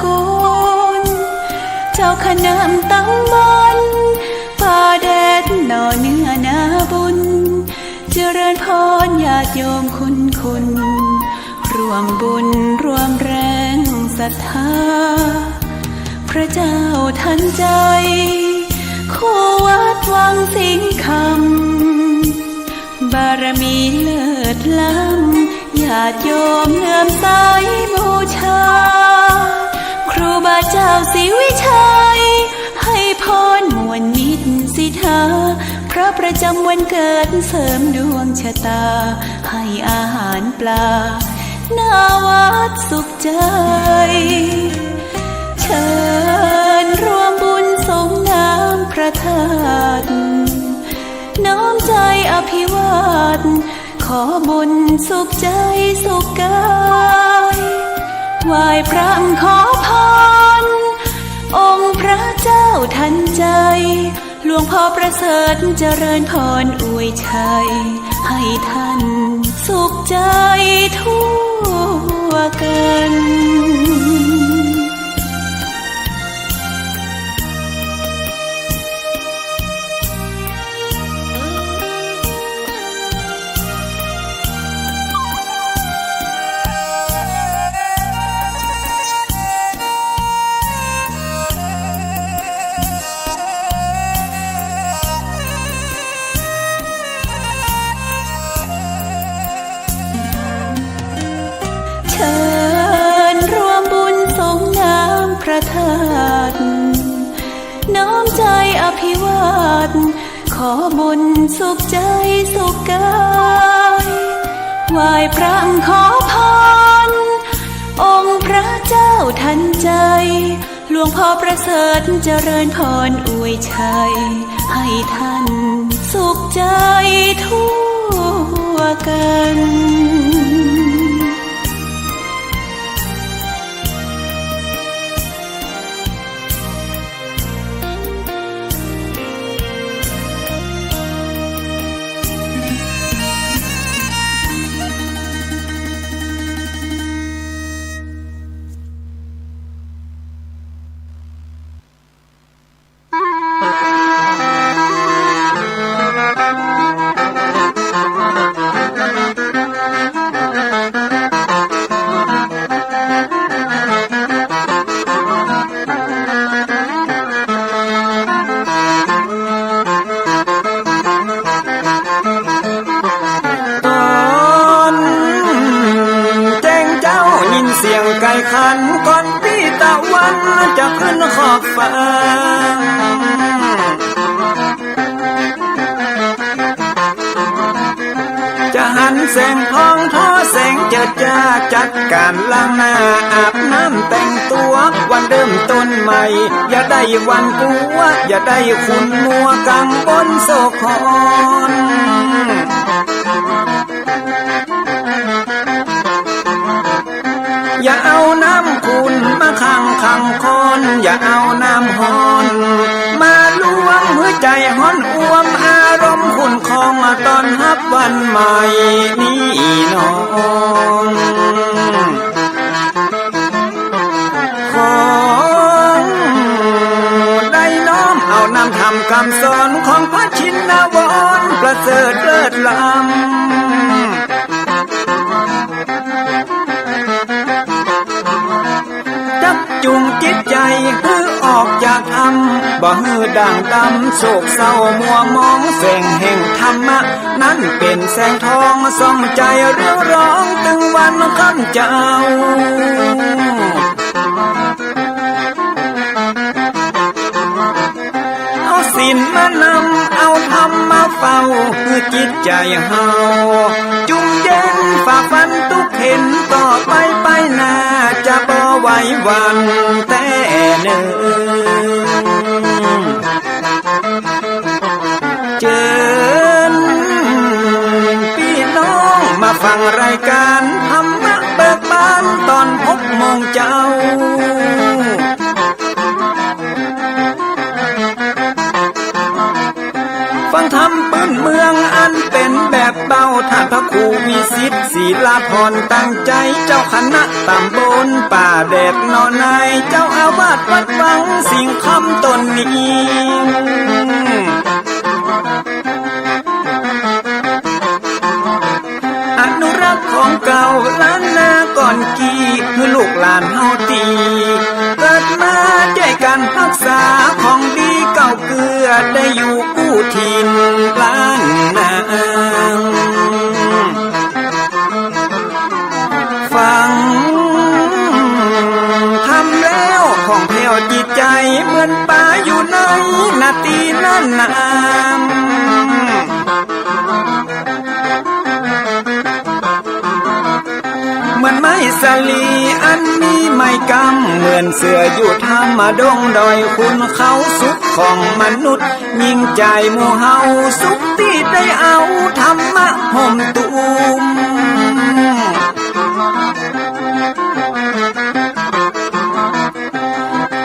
กุลเจ้าขนามตั้งบนป่าแดดหน่อเนื้อนาบุญเจริญพรญาติโยมคุณร่วมบุญร่วมแรงศรัทธาพระเจ้าทันใจคู่วัดวังสิงห์คำบารมีเลิศล้ำญาติโยมเลื่อมใสบูชาครูบาเจ้าศรีวิชัยให้พรมวลมิตรสิทธาพระประจำวันเกิดเสริมดวงชะตาให้อาหารปลาหน้าวัดสุขใจเชิญร่วมบุญสงน้ำพระธาตุน้อมใจอภิวาทขอบุญสุขใจสุขกายไหว้พระขอพรองค์พระเจ้าทันใจหลวงพ่อประเสริฐเจริญพรอวยชัยให้ท่านสุขใจทั่วกันธาตุน้อมใจอภิวาทขอบุญสุขใจสุขกายไหว้พระขอพรองค์พระเจ้าทันใจหลวงพ่อประเสริฐเจริญพรอวยชัยให้ท่านสุขใจทั่วกันขันก่อนที่ตะวันจะขึ้นขอบฟ้าจะหันแสงทองทอแสงเจิดจ้าจัดการล้างหน้าอาบน้ำแต่งตัววันเริ่มต้นใหม่อย่าได้วันกลัวอย่าได้ขุ่นมัวกังวลโศกหอนอย่าเอาน้ำขุ่นมาขังคอนอย่าเอาน้ำฮ้อนมาลวงหัวใจฮ้อนอ้วมอารมณ์ขุ่นคองมาตอนรับวันใหม่นี้น้องของได้น้อมเอานำทำคำสอนของพระชินวรประเสริฐเลิศล้ำจุงจิตใจฮือออกจากธรรมบ่ฮือด่างดำโศกเศร้ามัวมองแสงแห่งธรรมะนั้นเป็นแสงทองส่องใจเรียวร้องตึงวันคำเจ้าเอาศีลมานำเอาธรรมมาเฝ้าคือจิตใจเฮาจุงเย็นฝ่าฟันทุกเห็นต่อไปหน้าจะบ่ไหววันแต่เนิ่นเจิญพี่น้องมาฟังรายการธรรมะเบิกบานตอน6 โมงเจ้าฟังธรรมปื้นเมืองอันเป็นแบบ บเบาท่านพระครูวิสิทธิ์ศิลาพรตั้งใจเจ้าคณะตำบลป่าแดดนอนในเจ้าอาวาสวัดวังสิงคำตนนี้อนุรักษ์ของเก่าล้านนาก่อนกี่เมื่อลูกหลานเฮาตีเกิดมาด้วยกันรักษาของดีเก่าเกลือได้อยู่กู้ถิ่นล้านนาฟังทำแล้วของแผ่วจิตใจเหมือนป่าอยู่ในนาทีนั้นนามเหมือนไม้สลีอันมีไม้กำเหมือนเสืออยู่ธรรมดงดอยคุณเขาสุขของมนุษย์ยิ่งใจหมู่เฮาสุขที่ได้เอาธรรมะห่มตุม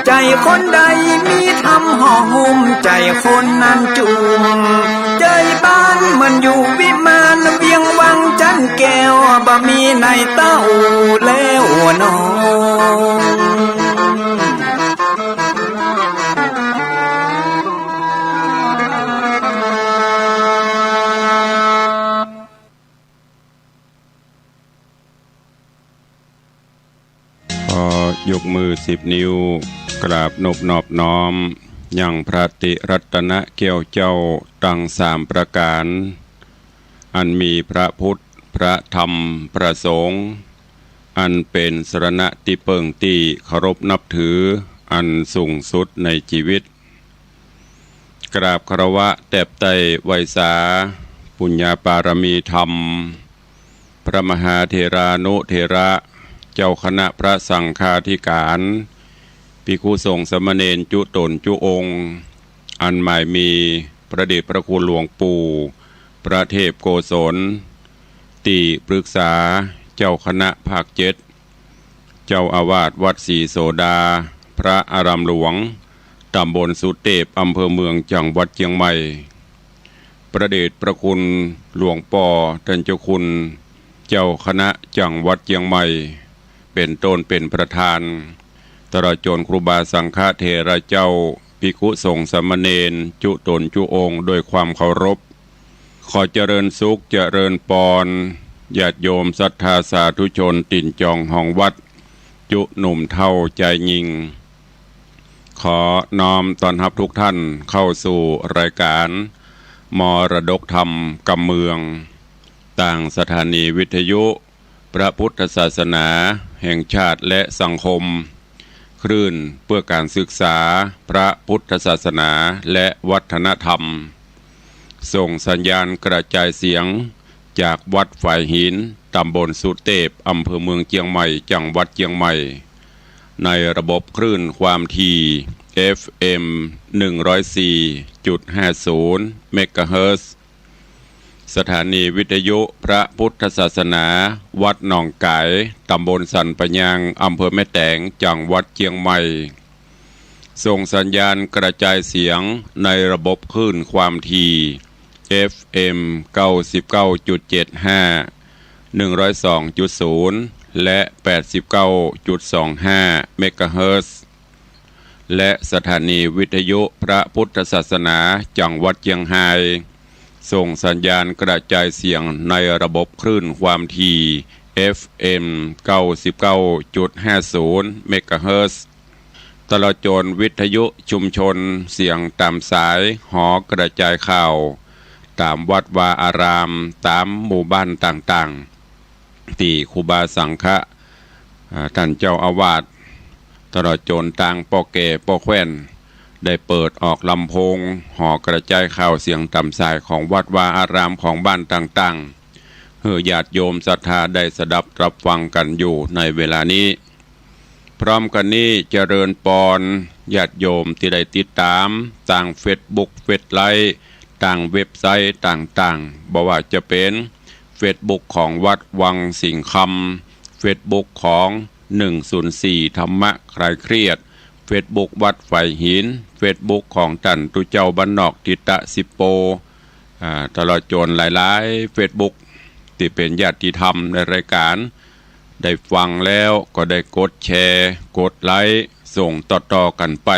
ใจคนใดมีธรรมห่อหุ้มใจคนนั้นจุมใจบ้านมันอยู่วิมานเวียงวังจันแก้วบ่มีในเต้าแล้วน้องยกมือ10 นิ้วกราบนบนอบน้อมยังพระติรัตนแก้วเจ้าตั้ง3 ประการอันมีพระพุทธพระธรรมพระสงฆ์อันเป็นสรณะที่เปิงที่เคารพนับถืออันสูงสุดในชีวิตกราบคารวะแตบไตไวยสาปุญญาปารมีธรรมพระมหาเถรานุเถระเจ้าคณะพระสังฆาธิการภิกษุสงฆ์สมณเณรจุตนจุองค์อันหมายมีพระเดชพระคุณหลวงปู่พระเทพโกศลติปรึกษาเจ้าคณะภาค7เจ้าอาวาสวัดศรีโสดาพระอารามหลวงตำบลสุเทพอำเภอเมืองจังหวัดเชียงใหม่พระเดชพระคุณหลวงป่อท่านเจ้าคุณเจ้าคณะจังหวัดเชียงใหม่เป็นต้นเป็นประธานตลอดจนครูบาสังฆเถระเจ้าภิกขุสงฆ์สามเณรจุตนจุองค์ด้วยความเคารพขอเจริญสุขเจริญปรญาติโยมศรัทธาสาธุชนติ่นจองห้องวัดจุหนุ่มเท่าใจยิงขอน้อมต้อนรับทุกท่านเข้าสู่รายการมรดกธรรมกำเมืองต่างสถานีวิทยุพระพุทธศาสนาแห่งชาติและสังคมคลื่นเพื่อการศึกษาพระพุทธศาสนาและวัฒนธรรมส่งสัญญาณกระจายเสียงจากวัดฝ่ายหินตำบลสุเทพอำเภอเมืองเชียงใหม่จังหวัดเชียงใหม่ในระบบคลื่นความถี่ FM 104.50 เมกะเฮิรตซ์สถานีวิทยุพระพุทธศาสนาวัดหนองไก่ตำบลสันปะยางอำเภอแม่แตงจังหวัดเชียงใหม่ส่งสัญญาณกระจายเสียงในระบบคลื่นความถี่ FM 99.75 102.0 และ 89.25 เมกะเฮิรตซ์และสถานีวิทยุพระพุทธศาสนาจังหวัดเชียงรายส่งสัญญาณกระจายเสียงในระบบคลื่นความถี่ FM 99.50 เมกะเฮิรตซ์ตลอดจนวิทยุชุมชนเสียงตามสายหอกระจายข่าวตามวัดวาอารามตามหมู่บ้านต่างๆที่ครูบาสังฆะท่านเจ้าอาวาสตลอดจนต่างป่อแก่ป่อแคว้นได้เปิดออกลำโพงหอกระจายข่าวเสียงต่ำสายของวัดวาอารามของบ้านต่างๆเพื่อญาติโยมศรัทธาได้สดับรับฟังกันอยู่ในเวลานี้พร้อมกันนี้เจริญปรญาติโยมที่ได้ติดตามต่างเฟซบุ๊กเฟซไลน์ต่างเว็บไซต์ต่างๆบอกว่าจะเป็นเฟซบุ๊กของวัดวังสิงห์คำเฟซบุ๊กของ104ธรรมะคลายเครียดเฟซบุ๊กวัดไฟหินเฟซบุ๊กของตันตุเจ้าบ้านนอกทิตะสิโป ตลอดจนหลายๆ Facebook ที่เป็นญาติธรรมในรายการได้ฟังแล้วก็ได้กดแชร์กดไลค์ส่งต่อๆกันไป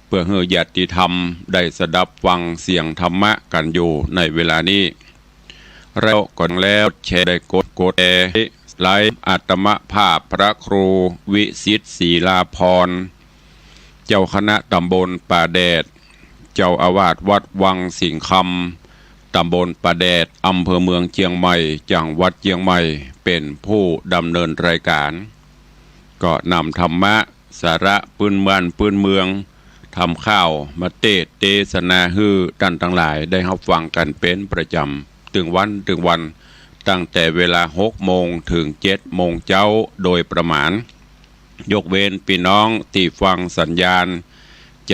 เพื่อให้ญาติธรรมได้สดับฟังเสียงธรรมะกันอยู่ในเวลานี้เราก่อนแล้วแชร์ได้กดแชร์ไลค์อาตมภาพพระครูวิสิทธิ์ศรีลาภรณ์เจ้าคณะตำบลป่าแดดเจ้าอาวาสวัดวังสิงห์คำตำบลป่าแดดอำเภอเมืองเชียงใหม่จังหวัดเชียงใหม่เป็นผู้ดำเนินรายการก็นำธรรมะสาระปืนบ้านปืนเมืองทำข้าวมาเทศนาฮือท่านทั้งหลายได้รับฟังกันเป็นประจำถึงวันตั้งแต่เวลา6 โมงถึง7 โมงเช้าโดยประมาณยกเว้นพี่น้องที่ฟังสัญญาณ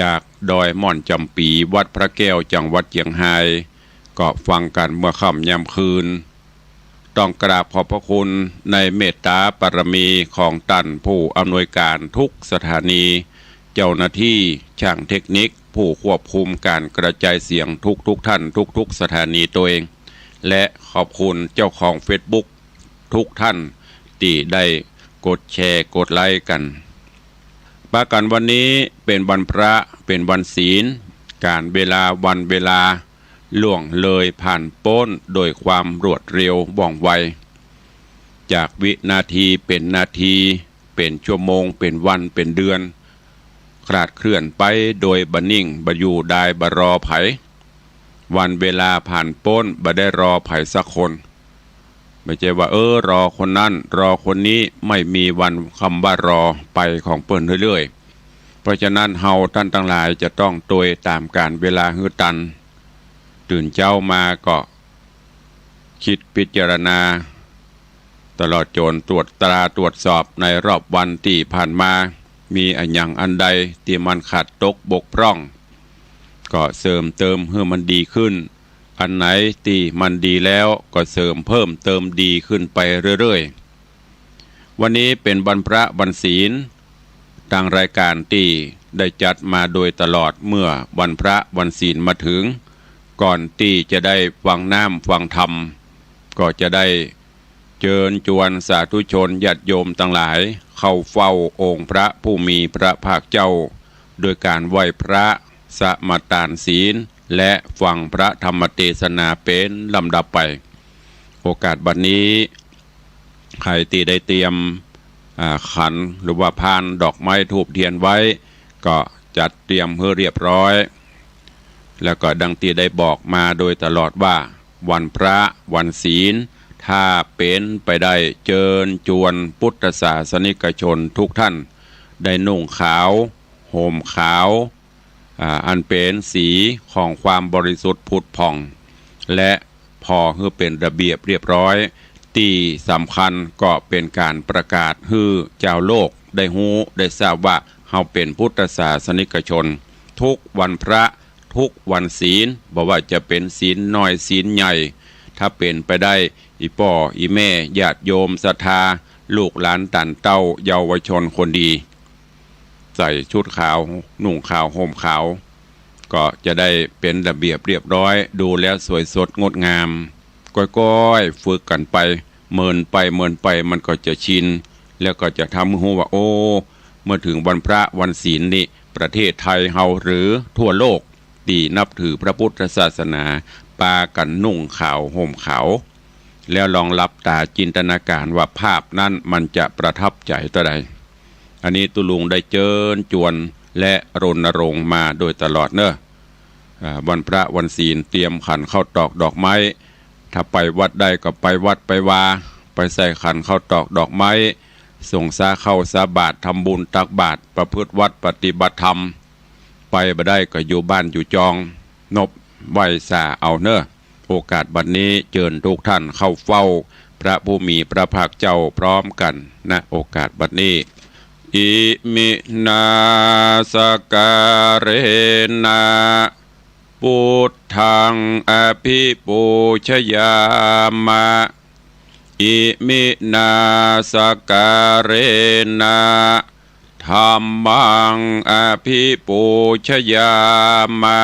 จากดอยม่อนจำปีวัดพระแก้วจังหวัดเชียงรายก็ฟังกันเมื่อค่ำยามคืนต้องกราบขอบพระคุณในเมตตาปรมีของท่านผู้อำนวยการทุกสถานีเจ้าหน้าที่ช่างเทคนิคผู้ควบคุมการกระจายเสียงทุกท่านทุกสถานีตัวเองและขอบคุณเจ้าของ Facebook ทุกท่านที่ได้กดแชร์กดไลค์กันประกันวันนี้เป็นวันพระเป็นวันศีลการเวลาวันเวลาล่วงเลยผ่านพ้นโดยความรวดเร็วว่องไวจากวินาทีเป็นนาทีเป็นชั่วโมงเป็นวันเป็นเดือนคลาดเคลื่อนไปโดยบันิ่งบอยู่ได้บรอไผวันเวลาผ่านพ้นบ่ได้รอไผสักคนไม่ใช่ว่ารอคนนั้นรอคนนี้ไม่มีวันคำว่ารอไปของเปิ้นเรื่อยๆเพราะฉะนั้นเฮาท่านทั้งหลายจะต้องโดยตามการเวลาฮือตันตื่นเช้ามาก็คิดพิจารณาตลอดจนตรวจสอบในรอบวันที่ผ่านมามีอันยังอันใดที่มันขาดตกบกพร่องก็เสริมเติมให้มันดีขึ้นอันไหนที่มันดีแล้วก็เสริมเพิ่มเติมดีขึ้นไปเรื่อยๆวันนี้เป็นวันพระวันศีลทางรายการที่ได้จัดมาโดยตลอดเมื่อวันพระวันศีลมาถึงก่อนที่จะได้ฟังน้ำฟังธรรมก็จะได้เชิญชวนสาธุชนญาติโยมทั้งหลายเข้าเฝ้าองค์พระผู้มีพระภาคเจ้าโดยการไหว้พระสมาทานศีลและฟังพระธรรมเทศนาเป็นลำดับไปโอกาสบัดนี้ใครที่ได้เตรียมขันหรือว่าพานดอกไม้ธูปเทียนไว้ก็จัดเตรียมเพื่อเรียบร้อยแล้วก็ดังที่ได้บอกมาโดยตลอดว่าวันพระวันศีลถ้าเป็นไปได้เชิญชวนพุทธศาสนิกชนทุกท่านได้นุ่งขาวห่มขาวอันเป็นสีของความบริสุทธิ์ผุดผ่องและพอให้เป็นระเบียบเรียบร้อยที่สำคัญก็เป็นการประกาศให้เจ้าโลกได้ฮู้ได้ทราบว่าเฮาเป็นพุทธศาสนิกชนทุกวันพระทุกวันศีลบอกว่าจะเป็นศีลน้อยศีลใหญ่ถ้าเป็นไปได้อีพ่ออีแม่ญาติโยมศรัทธาลูกหลานตันเต้าเยาวชนคนดีใส่ชุดขาวนุ่งขาวห่มขาวก็จะได้เป็นระเบียบเรียบร้อยดูแล้วสวยสดงดงามก้อยๆฝึกกันไปเมินไปมันก็จะชินแล้วก็จะทำให้รู้ว่าโอ้เมื่อถึงวันพระวันศีลนี่ประเทศไทยเฮาหรือทั่วโลกที่นับถือพระพุทธศาสนาปากันนุ่งขาวห่มขาวแล้วลองรับตาจินตนาการว่าภาพนั้นมันจะประทับใจต่อใดอันนี้ตุลุงได้เชิญชวนและรณรงค์มาโดยตลอดเนอะวันพระวันศีลเตรียมขันข้าวตอกดอกไม้ถ้าไปวัดได้ก็ไปวัดไปวาไปใส่ขันข้าวตอกดอกไม้ส่งสาเข้าสาบาตรทำบุญตักบาตรประพฤติวัดปฏิบัติธรรมไปบ่ได้ก็อยู่บ้านอยู่จองนบไหวสาเอาเนอะโอกาสบัดนี้เชิญทุกท่านเข้าเฝ้าพระผู้มีพระภาคเจ้าพร้อมกันนะโอกาสบัดนี้อิมินาสการเรนะพุทธังอภิปูชยามะอิมินาสการเรนะธัมมังอภิปูชยามะ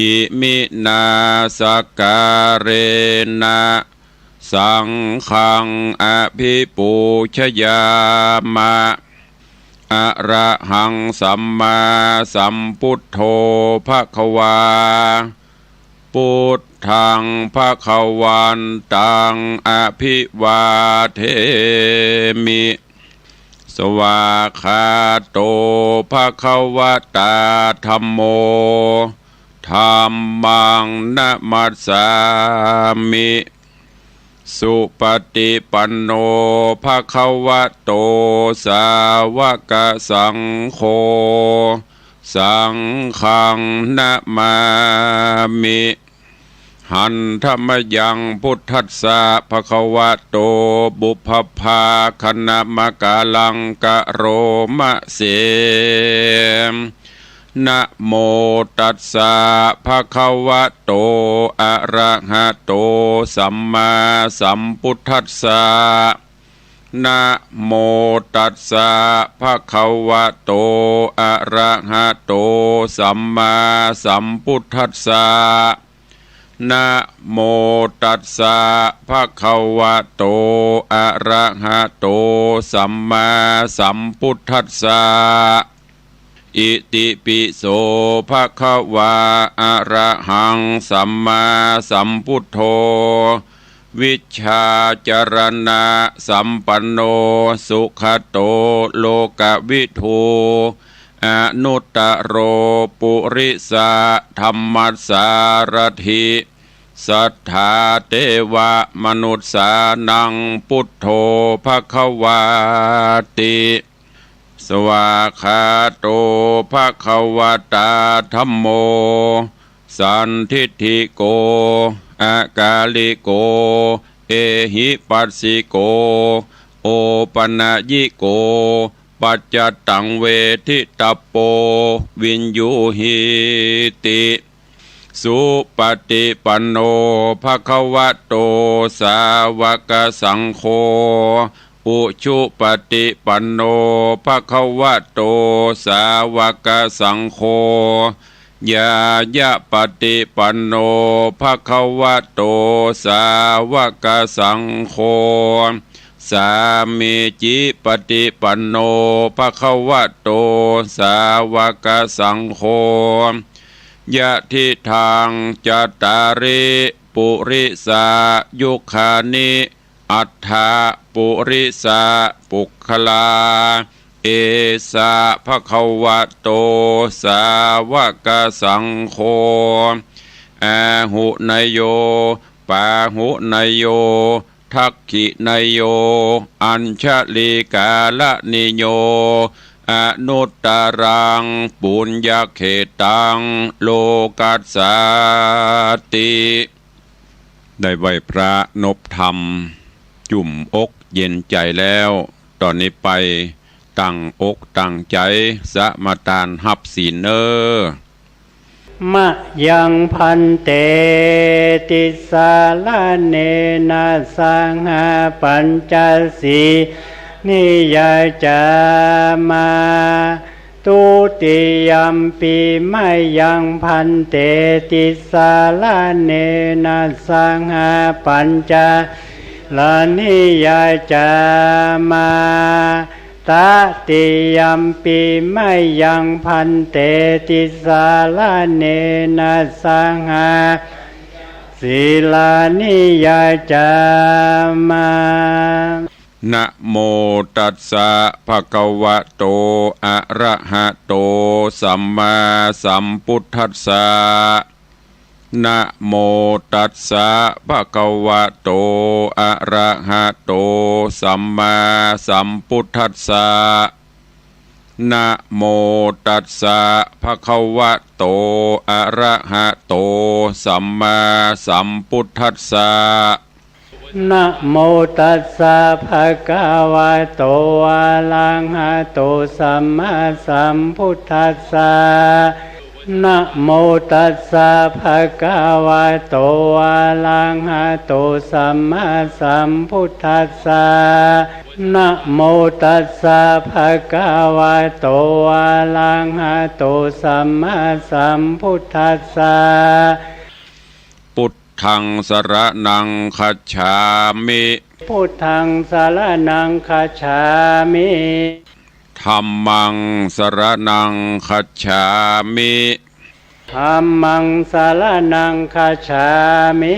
อิมินาสการเรนะสังฆังอภิปูชยามะอะระหังสัมมาสัมพุทโธภควาพุทธังภวันตังอภิวาเทมิสวากขาโตภควตาธัมโมธัมมังนะมัสสามิสุปฏิปันโนภควโตสาวกสังโฆสังฆังนะมามิหันธรรมยังพุทธัสสะภควโตบุพพาคณมกาลังกะโรมะเสนะโมตัสสะภะคะวะโตอะระหะโตสัมมาสัมพุทธัสสะนะโมตัสสะภะคะวะโตอะระหะโตสัมมาสัมพุทธัสสะนะโมตัสสะภะคะวะโตอะระหะโตสัมมาสัมพุทธัสสะอิติปิโสภะคะวะอะระหังสัมมาสัมพุทโธวิชชาจรณะสัมปันโนสุขโตโลกวิทูอนุตตโรปุริสะธัมมัสสารถิสัทธาเทวะมนุษสานังพุทโธภควาติสวากขาโตภควตาธัมโมสันทิฏฐิโกอากาลิโกเอหิปัสสิโกโอปนะยิโกปัจจตังเวทิตโปวินยูหิติสุปฏิปันโนภควโตสาวกสังโฆอุชุปฏิปันโนภควโตสาวกสังโฆยายะปฏิปันโนภควโตสาวกสังโฆสามีจิปฏิปันโนภควโตสาวกสังโฆยะทิทางจัตตาริปุริสายุคานิอัฏฐาปุริสาปุคคลาเอสะภควโตสาวกสังโฆอาหุนยโยปาหุนยโยทักขินยโยอัญชลีกาลนิโยอนุตตรังปุญญเขตังโลกัสสาติได้ไหวพระนบธรรมจุ่มอกเย็นใจแล้วตอนนี้ไปตั้งอกตั้งใจสมาทานหับศีลเนอมะยังพันเตติสาลาเนนะสังหาปัญจสีนิยจามาตุติยัมปิมะยังพันเตติสาลาเนนะสังหาปัญจลานิยจามาตติยัมปิมะยังพันเตติสาลาเนนะสังหาศีลานิยจามานะโมตัสสะภะคะวะโตอะระหะโตสัมมาสัมพุทธัสสะนะโมตัสสะภะคะวะโตอะระหะโตสัมมาสัมพุทธัสสะนะโมตัสสะภะคะวะโตอะระหะโตสัมมาสัมพุทธัสสะนะโมตัสสะภะคะวะโตอะระหะโตสัมมาสัมพุทธัสสะนะโมตัสสะภะคะวะโตอะระหะโตสัมมาสัมพุทธัสสะ นะโมตัสสะภะคะวะโตอะระหะโตสัมมาสัมพุทธัสสะพุทธังสรณังคัจฉามิพุทธังสรณังคัจฉามิธัมมังสรณังคัจฉามิธัมมังสรณังคัจฉามิ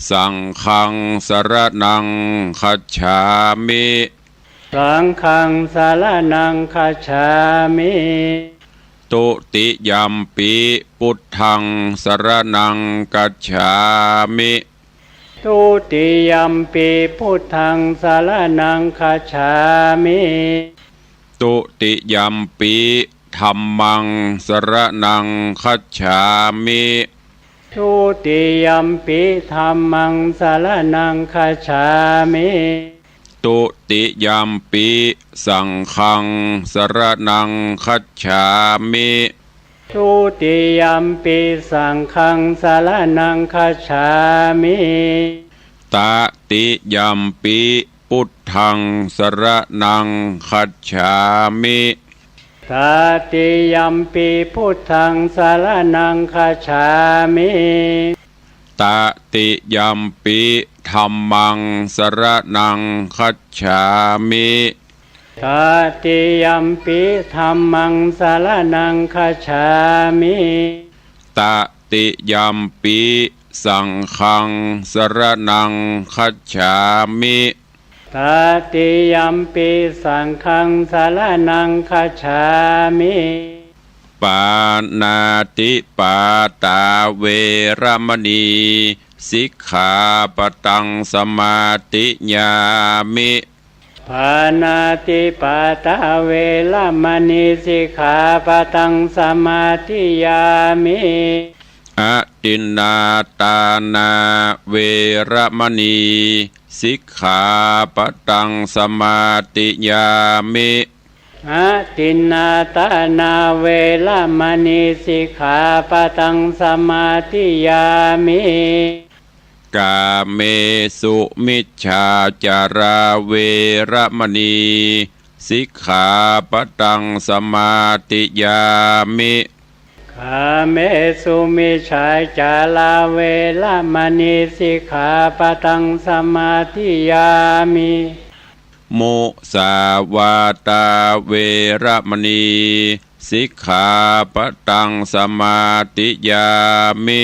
สังฆังสรณังคัจฉามิสังฆังสรณังคัจฉามิตุติยัมปิพุทธังสรณังคัจฉามิตุติยัมปิพุทธังสรณังคัจฉามิตุติยัมปิธัมมังสรณังคัจฉามิทุติยัมปิธัมมังสรณังคัจฉามิตุติยัมปิสังฆังสรณังคัจฉามิทุติยัมปิสังฆังสรณังคัจฉามิตติยัมปิพุทธังสรณังคัจฉามิตติยัมปิพุทธังสรณังคัจฉามิตติยัมปิธัมมังสรณังคัจฉามิตติยัมปิธัมมังสรณังคัจฉามิตติยัมปิสังฆังสรณังคัจฉามิตติยัมปิสังฆังสรณังคัจฉามิปานาติปาตาเวรมณีสิกขาปตังสมาธิญามิปานาติปาตาเวรมณีสิกขาปตังสมาธิญามิอะตินนาตานาเวรมณีสิกขาปตังสมาธิญามิอะตินนาตานาเวรมณีสิกขาปตังสมาธิญามิกาเมสุมิจฉาจาราเวรมณีสิกขาปตังสมาธิญามิกาเมสุมิจฉาจาราเวรมณีสิกขาปตังสมาธิญามิมุสาวาตาเวรมณีสิกขาปตังสมาธิญามิ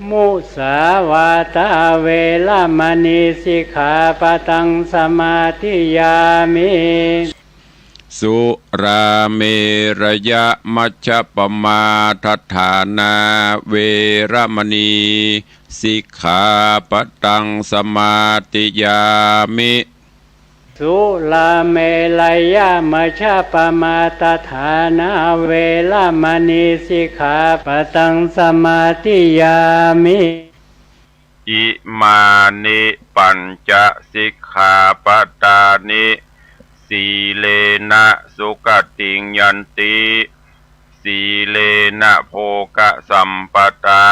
มุสาวาตาเวรมณีสิกขาปตังสมาธิญามิสุราเมรยะมัชฌปมาทัฏฐานาเวรมณีสิกขาปตังสมาธิญามิสุราเมรยะมัชฌปมาทัฏฐานาเวรมณีสิกขาปตังสมาธิญามิอิมานิปัญจสิกขาปตานิสีเลนะสุขติงยันติสีเลนะโภคสัมปตา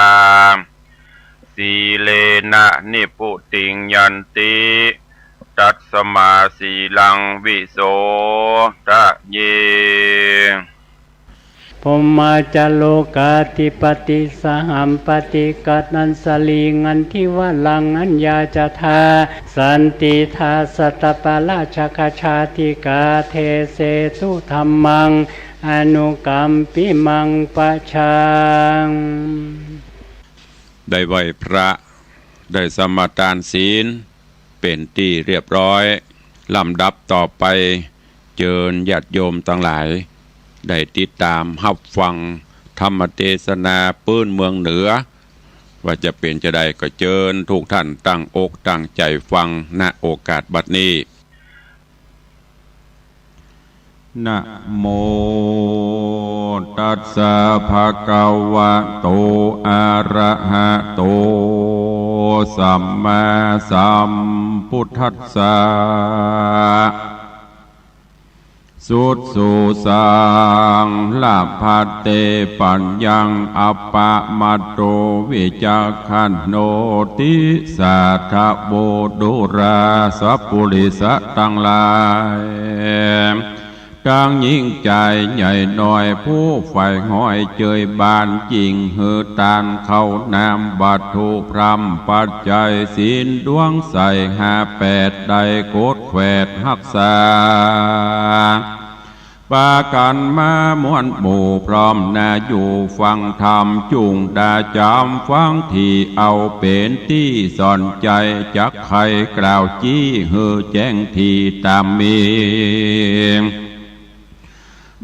สีเลนะนิพุติงยันติตัสมาสีลังวิโสทะเยพมาจโลกาธิปติสหัมปติกัตนันสลีงันทิวลังอัญญาจทาสันติทาสตปะราชคชาติกาเทเสตุธัมมังอนุกัมปิมังปะชังได้ไหวพระได้สมาทานศีลเป็นที่เรียบร้อยลำดับต่อไปเชิญญาติโยมทั้งหลายได้ติดตามรับฟังธรรมเทศนาปื้นเมืองเหนือว่าจะเป็นจะได้ก็เชิญทุกท่านตั้งอกตั้งใจฟังณโอกาสบัดนี้นะโมตัสสะภะคะวะโตอะระหะโตสัมมาสัมพุทธัสสะ สุดสู่สังลาภัตเตปัญญังอัปปะมัตโตวิจักขันโนติสัทธโบดุราสัพพุริสะทั้งหลายดังยิ่งใจใหญ่หน่อยผู้ใฝ่ห้อยเจยบานจริงหือตานเข้านามบัตถุพรำปัจจัยศีลดวงใส58ใดโกดแขวดหักษาปากันมามวนหมู่พร้อมนาอยู่ฟังธรรมจุงดาจำฟังที่เอาเป็นที่สอนใจจักใครกล่าวจี้หือแจ้งที่ตามมี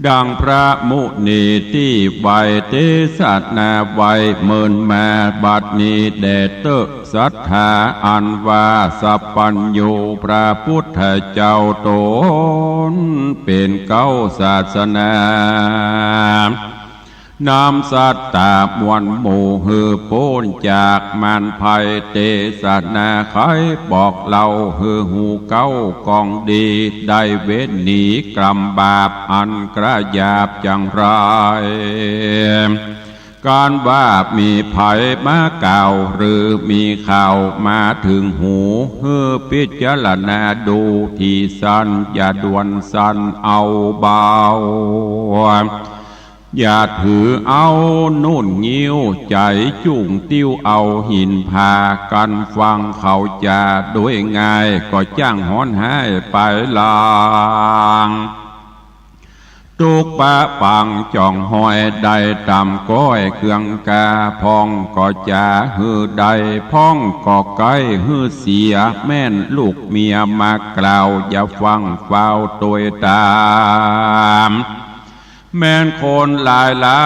ดังพระมุนีที่ใบเทศนาไว้เมินมาบัดนี้แด่เตอศรัทธาอันว่าสัพพัญญูพระพุทธเจ้าตนเป็นเก้าศาสนานำสัตตามวลหมู่หือพ้นจากมารภัยเตศนาไขบอกเล่าหือหูเก้ากองดีได้เว้นหนีกรรมบาปอันกระยาบจังไรการว่ามีภัยมาเก่าหรือมีข่าวมาถึงหูหือพิจารณาดูที่สันอย่าด่วนสันเอาเบาอย่าถือเอานุ่นงิ้วใจจุ่งติ้วเอาหินพากันฟังเขาจะโดยง่ายก็จ้างฮ้อนให้ไปลางตุกปะปังจ่องหอยได้ตำก้อยเครื่องกาพองก็จะหือใดพ้องก็ไกลหือเสียแม่นลูกเมียมากล่าวอย่าฟังเฝ้าตัวตามแม่นคนหลายล้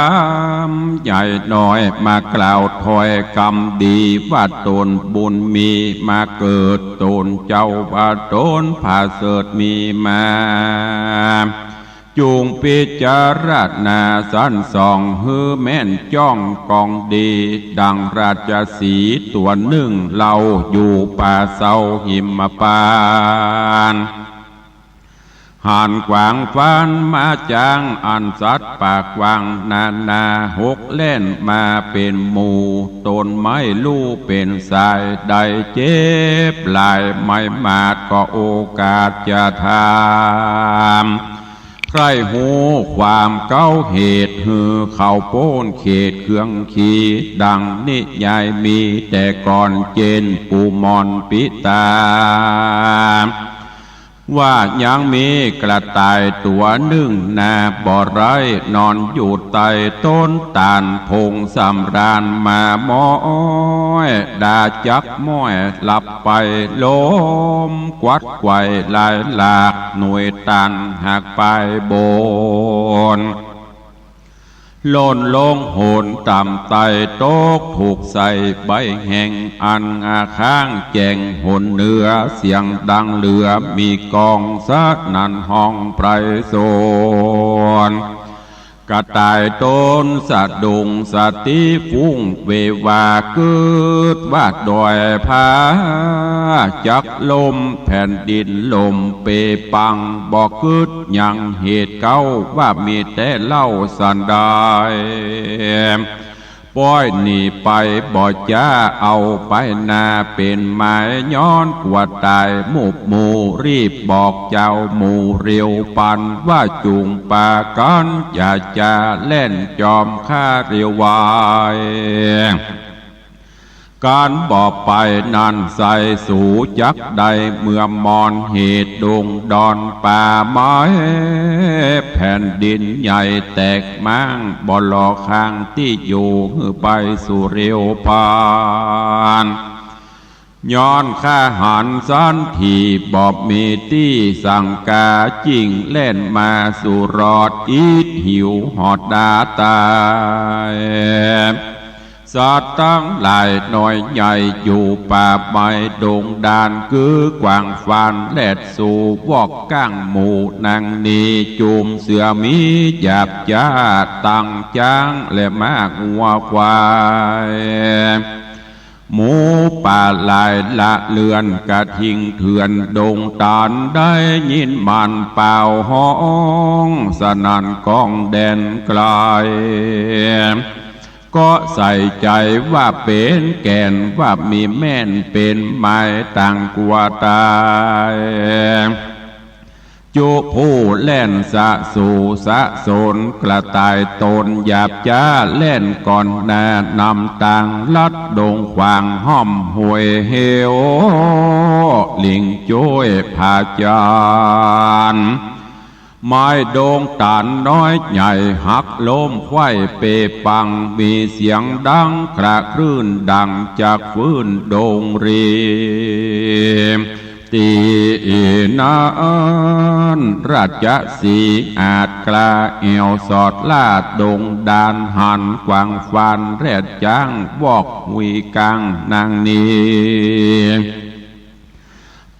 ำใหญ่น้อยมากล่าวถอยกรรมดีว่าตนบุญมีมาเกิดตนเจ้าว่าตนผาเสดมีมาจูงพิจารณาสันส่องฮือแม่นจ้องกองดีดังราชสีห์ตัวหนึ่งเราอยู่ป่าเศร้าหิมพานต์หานกวางฟันมาจางอันสัตว์ปากวางนาหกเล่นมาเป็นหมู่ต้นไม้ลู่เป็นสายใดเจ็บลายไม่มาดก็โอกาสจะทำใครหูความเก้าเหตุหือเข้าโป้นเขตเครื่องขีดังนิยายมีแต่ก่อนเจนปูมอนปิตาว่ายังมีกระต่ายตัวหนึ่งนาบ่อไรนอนอยู่ใต้ต้นตาลพงสำราญมาม้อยดาจักม้อยหลับไปล้มกวัดไกวลายหลากหน่วยตันหักไปโบนล่นลงโหนต่ำไตโต๊กถูกใส่ใบแห่งอันอาข้างแจงหนเนื้อเสียงดังเหลือมีกองสัดนันห้องไพรโซนกระต่ายต้นสะดุงสติฟุ้งเววาเกิดวาดดอยผาจักลมแผ่นดินลมเปปังบอกกึดยังเหตุเก้าว่ามีแต่เล่าสันได้ป้อยหนีไปบ่จ้าเอาไปนาเป็นไม้ย้อนกว่าตายหมู่รีบบอกเจ้าหมู่เรียวปันว่าจุงปากันอย่าจะเล่นจอมข้าเรียววายการบอกไปนั่นใส่สู่จักใดเมื่อมอนเหตุดงดอนป่าไม้แผ่นดินใหญ่แตกม้างบ่อหลอกข้างที่อยู่ไปสู่เรียวปานย้อนข้าหันสันทีบอบมีที่สั่งกาจิงเล่นมาสู่รอดอีดหิวหอดดาตายสัตว์ทั้งหลายน้อยใหญ่อยู่ป่าไม้ดงดานคือกวางฟันแลดสู่วอกก้างหมู่นางนีจุมเสือมีหยาบจ้าตังจ้างและมากงัวควาย หมูป่าลายละเลือนกระทิงเถื่อนดงตานได้ยินมันเป่าห้องสนั่นกองแดนไกลก็ใส่ใจว่าเป็นแก่นว่ามีแม่นเป็นไม้ต่างกว่าตายจุผู้แล่นสะสู่สะโสนกระต่ายตนหยาบจ้าแล่นก่อนแนะนำต่างลัดดงขวางห้อมห่วยเหี่ยวลิงจ้วยผาจานไม้โดงตานน้อยใหญ่หักล้มไขว้เปปังมีเสียงดังกระคลื่นดังจากฟื้นโดงรีตีนานราชสีอาจกลาเอวสอดลาดดงดานหันกวางฟันแรดจ้างวอกวีกังนางนี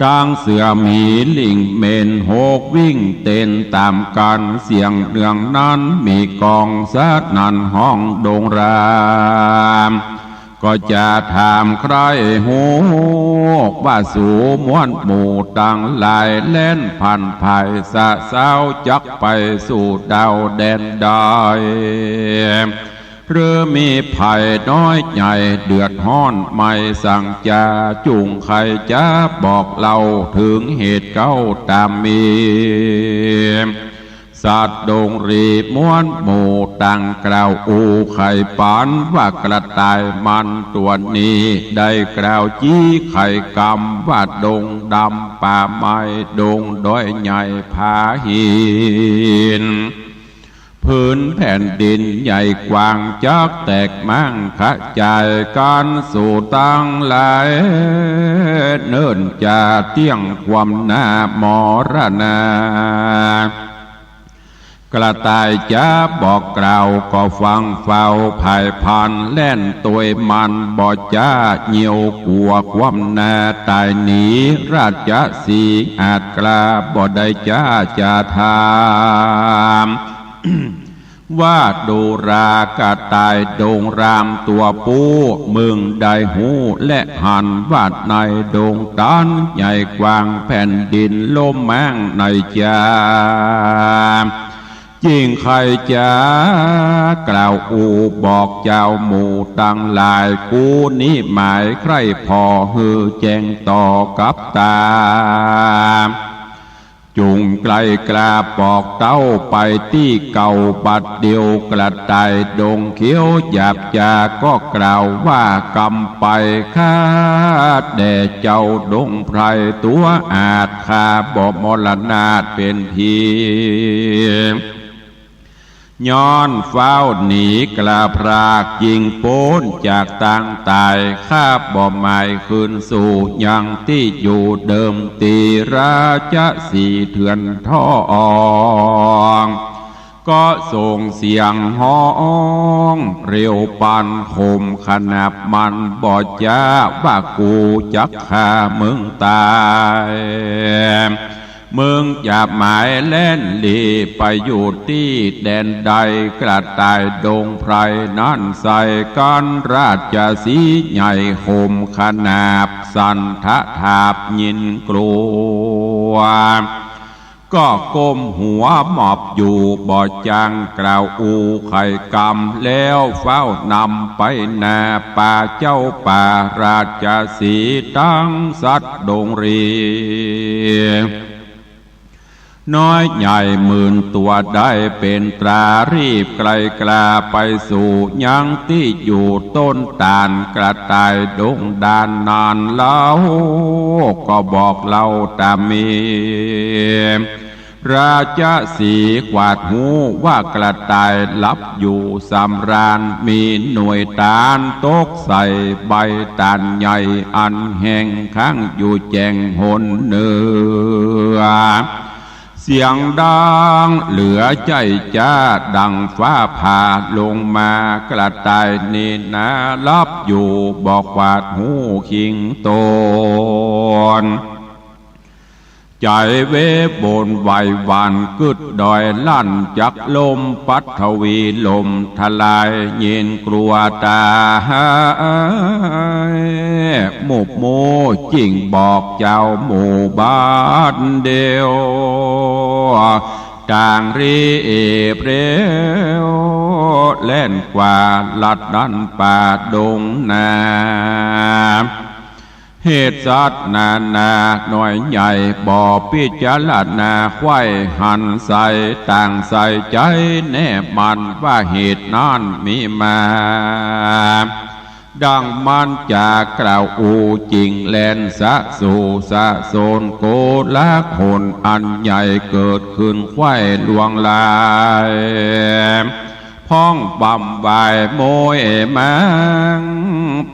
ตั้งเสือมีลิงเมนโหกวิ่งเต้นตามกันเสียงเนืองนั้นมีกองสัดนันห้องโดงรามก็จะถามใครหูว่าสู่ม้วนหมู่ต่างลายเล่นพันภายสะเศร้าจักไปสู่ดาวแดนดอยหรือมีภัยน้อยใหญ่เดือดห้อนไม่สั่งจาจุงใครจะบอกเล่าถึงเหตุเก้าตามมีสัตว์ดงรีม้วนหมู่ต่างกล่าวอูไข่ปานว่ากระต่ายมันตัวนี้ได้กล่าวจี้ไข่กำว่าดงดำป่าไม้ดงด้อยใหญ่ผาหินพื้นแผ่นดินใหญ่กว้างจักแตกมั่งขจายการสู่ตั้งหลายเนิ่นจะเตี้ยงความหน้ามรณากระต่ายจะบอกกล่าวก็ฟังเฝ้าภายพันแล่นตัวมันบ่จ้าเหี่ยวกลัวความนาตายหนีราชสีอาจกล้าบ่ได้จ้าจะทามว่าดูรากระต่ายโดงรามตัวปูมึงได้หูและหันวาดในดงตันใหญ่กว้างแผ่นดินลมแมงในจามยิ่งใครจะกล่าวอูบอกเจ้าหมู่ตั้งหลายกูนี้หมายใครพอฮือแจ้งต่อกับตาจุงไกลกลาปอกเต้าไปที่เก่าบัดเดียวกระต่ายดงเขียวหยาบจาก็กล่าวว่ากำไปคาดแด่เจ้าดงไพรตัวอาจคาบ่มรณาเป็นทีย้อนเฝ้าหนีกลาพรากยิงโป้นจากต่างตายข้าบ่หมายคืนสู่ยังที่อยู่เดิมตีราชสีเถื่อนท่องก็ส่งเสียงห้องเร็วปันคมขนาบมันบ่จ้าว่ากูจักฆ่ามึงตายมึงอย่าหมายเล่นลีไปอยู่ที่แดนใดกระต่ายดงไพรนั่นใส่กันราชสีใหญ่คมขนาบสันทะถาบยินกลัวก็ก้มหัวหมอบอยู่บ่จังกล่าวอูไข่กำแล้วเฝ้านำไปนาป่าเจ้าป่าราชสีตั้งสัตว์ดงรีน้อยใหญ่หมื่นตัวได้เป็นตรารีบไกลกลาไปสู่ยังที่อยู่ต้นตาลกระต่ายดงดานนานเล่าก็บอกเล่าตามมีราชสีกวาดหูว่ากระต่ายลับอยู่สำราญมีหน่วยตาลตกใส่ใบตาลใหญ่อันแห้งค้างอยู่แจงหนเนื้อเสียงดังเหลือใจจ้าดังฟ้าผ่าลงมากระต่ายนี่นาลับอยู่บอกวาดหูคิงโตน ใจเวบนไหวหวานกึดดอยลั่นจักลมปัทวีลมทลายเย็นกลัวตาหมู่โมจิงบอกเจ้าหมู่บ้านเดียวต่างรีเอเปรวเล่นกว่าลัดดันป่าดงนาเหตุสัตว์นานาหน่อยใหญ่บ่อพิจารณาไข่หันใส่ต่างใส่ใจแน่มันว่าเหตุนั้นมีมาดังมันจากกล่าวอูจริงแลนสะสู่สะโซนโกลักหนอันใหญ่เกิดขึ้นไข่ลวงลายพ้องบำบายโมยมัง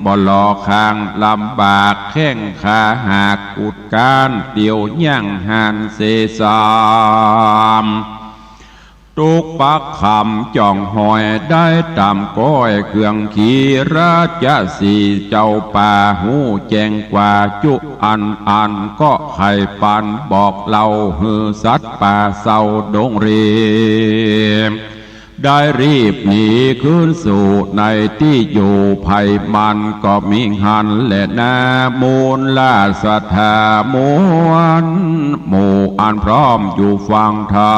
บ่หลอกข้างลำบากแข้งขาหากอุดการเดียวย่างหันเสสามตุกปักคำจ่องหอยได้ตามก้อยเครื่องขี่ราชสีเจ้าป่าหูแจงกว่าจุอันก็ไข่ปันบอกเล่าหือสัตว์ป่าเศร้าดงเรียมได้รีบหนีขึ้นสู่ในที่อยู่ภัยมันก็มิหันและนามูลลาศรัทธามวนหมู่อันพร้อมอยู่ฟังธรร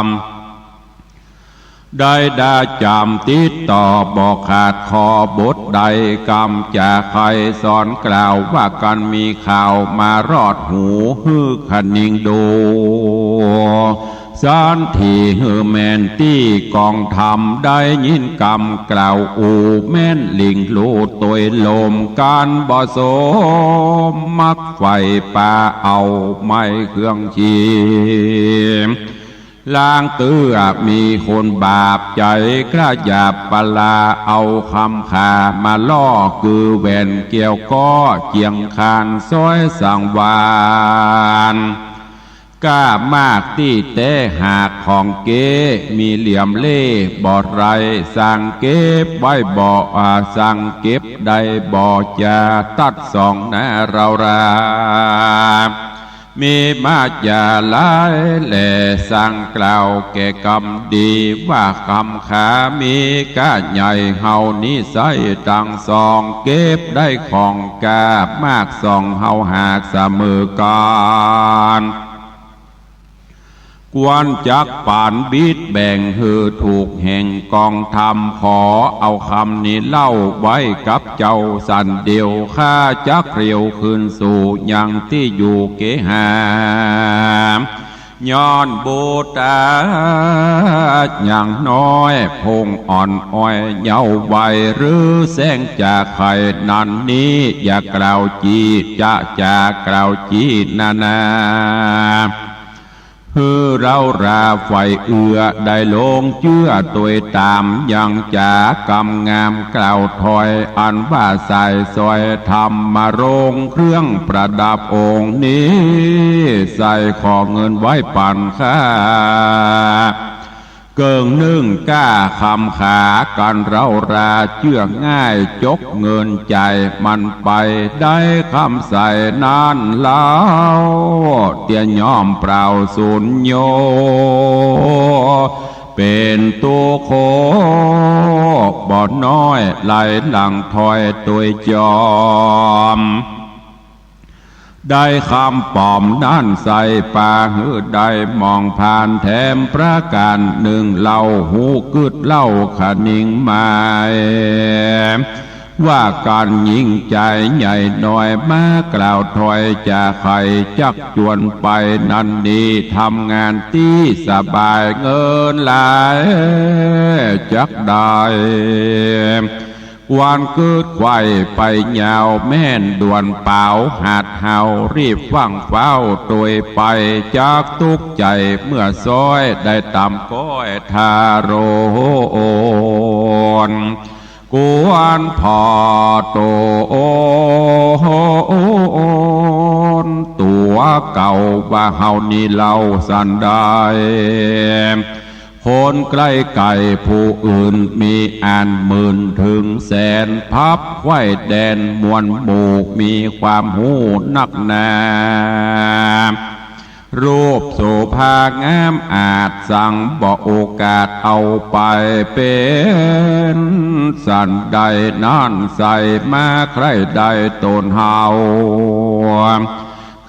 มได้ดาจำติดต่อบอกขาดคอบทใดกรรมจากใครสอนกล่าวว่ากันมีข่าวมารอดหูฮือขนิงดูสานที่ฮือแมนตี้กองทำได้ยินกรรมกล่าวอูแม่นลิงลูตัวลมการบ่สมมักไฟป่าเอาไม่เครื่องชีลางเตื้อมีคนบาปใจกล้าหยาบปลาเอาคำขามาล่อคือแหวนเกี่ยวก้อเจียงคานซ้อยสังวานกล้ามากที่เตะหากของเก๋มีเหลี่ยมเล่บ่อไรสั่งเก็บไว้บ่อสั่งเก็บได้บ่อจะตัดสองนะเรารามีมาจาลายแหล่สั่งกล่าวแก่กรรมดีว่าคำขามีก้าใหญ่เฮานี้ใส่ตังสองเก็บได้ของกามากสองเฮาหากเสมอกันกวนจักป่านบิดแบ่งหือถูกแห่งกองธรรมขอเอาคำนี้เล่าไว้กับเจ้าสันเดียวข้าจักเรียวคืนสู่ยังที่อยู่เกหามย้อนบูตาอย่างน้อยพงอ่อนอ้อยเยาว์วัยหรือแสงจากไข่นันนี้อย่ากล่าวจีจากล่าวจีนาเราราไฟเอือได้ลงเชื่อตัวตามยังจากำงามกล่าวถอยอันว่าใส่ซอยทำมาโรงเครื่องประดับองค์นี้ใส่ขอเงินไว้ปั่นค่าเกิงนึ่งก้าคำขากันเราราเชื่อง่ายจกเงินใจมันไปได้คำใส่นานแล้วเตียย่อมเปล่าสุญโยเป็นตัวโคบ่อน้อยไหลหลังถอยตัวจอมได้คำปอมด้านใส่ป่าหือได้มองผ่านแถมประการหนึ่งเล่าหูกึดเล่าขนิ่งหมายว่าการยิ่งใจใหญ่หน่อยมากล่าวถอยจากใครจักจวนไปนันดีทำงานที่สบายเงินหลายจักได้วันเกิดไข่ไปยาวแม่นด่วนเป่าหาดเฮารีบฟังเฝ้าตัวไปจากทุกใจเมื่อซอยได้ตำก้อยทาโรนกวนพอโตตัวเก่าว่าเฮานี่เล่าสันได้ข คนใกล้ไก่ผู้อื่นมีอ่านหมื่นถึงแสนพับไว้แดนมวลหมู่มีความหูนักหนารูปโสภางามอาจสั่งบอกโอกาสเอาไปเป็นสันใดนั่นใส่มาใครใดตนเฮา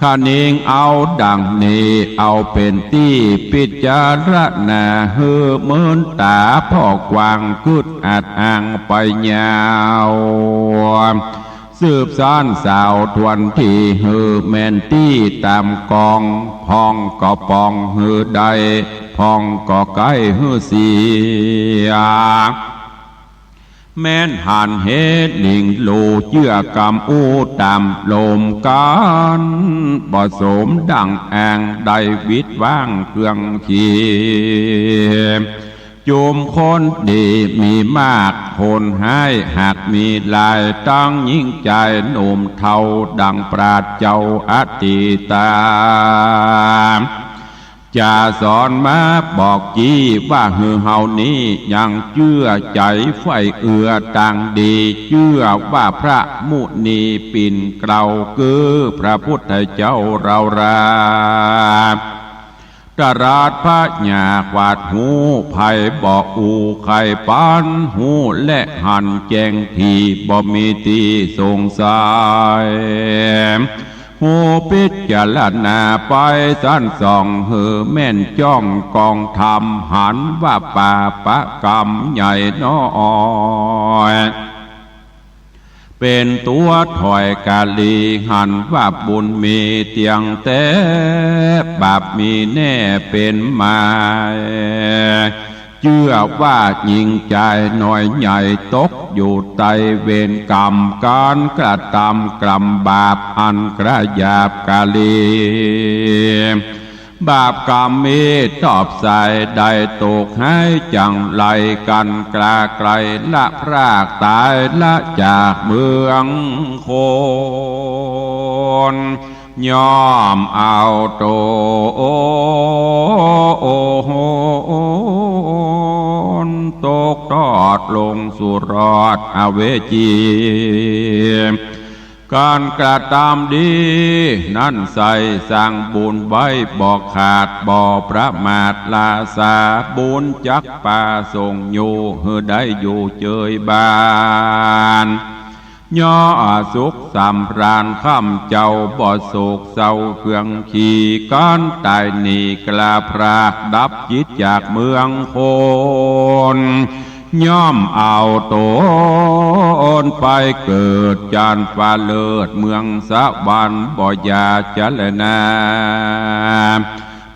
ข้านิงเอาดังนี้เอาเป็นที่พิจารณาเฮือเมินตาพ่อกวางกึดอาจอ่างไปยาวสืบสานสาวทวนที่ฮือแม่นที่ตามกองพองก็ปองฮือใดพองก็ใกล้ฮือเสียแม่นหันเฮดลิงโลเชื่อกำอูตามลมกันบ่สมดังแองใดวิตว่างเครื่องขีจุมคนดีมีมากคนให้หากมีลายตั้งยิ่งใจหนุ่มเทาดังปราดเจ้าอติตาจะสอนมาบอกจี้ว่าฮือเฮานี้ยังเชื่อใจไฟเอือต่างดีเชื่อว่าพระมุนีปิ่นเกลาคือพระพุทธเจ้าเราราตราดพระญาขวาดหูไผ่บอกอูไข่ปานหูและหันแจงทีบ่มีที่สงสัยหูพิจารณาไปสั้นส่องหือแม่นจ้องกองธรรมหันว่าป่าปะกรรมใหญ่น้อยเป็นตัวถอยกาลีหันว่าบุญมีเตียงแต่บาปมีแน่เป็นมาเชื่อว่ายิงใจหน่อยใหญ่ตกอยู่ใต้เวรกรรมการกระทำกรรมบาปอันกระยาบกาลีบาปกรรมมีตอบใส่ได้ตกให้จังไรกันกลาไกลละพรากตายละจากเมืองคนยอมเอาโตตกทอดลงสู่รอดอเวจีการกระทำดีนั่นใส่สั่งบุญไว้บอกขาดบ่ประมาทลาสาบุญจักป่าส่งอยู่เฮือได้อยู่เจยบานย่อสุขสำราญข้ามเจ้าบ่โศกเศร้าเครื่องขี่การตายหนีกลาพรากดับจิตจากเมืองคนย่อมเอาตนไปเกิดจานฟ้าเลิศเมืองสวรรค์บ่อยาจะเลนา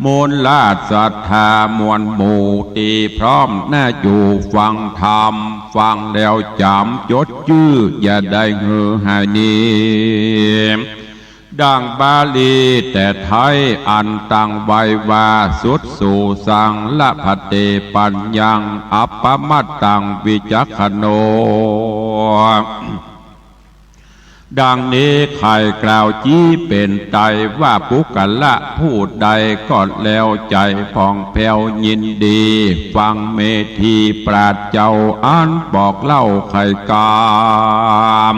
มูลลาดศรัทธามวลหมู่ตีพร้อมน่าอยู่ฟังธรรมฟังแล้วจำจดชื่ออย่าได้เหือหายนี้ดังบาลีแต่ไทยอันตั้งไว้ว่าสุดสู่สังละพัตเตปัญญังอัปปมัตตังวิจักขโนดังนี้ใครกล่าวจี้เป็นไตว่าปุกละผู้ใดก็แล้วใจผ่องแผ้วยินดีฟังเมธีปราชเจ้าอันบอกเล่าไขกาม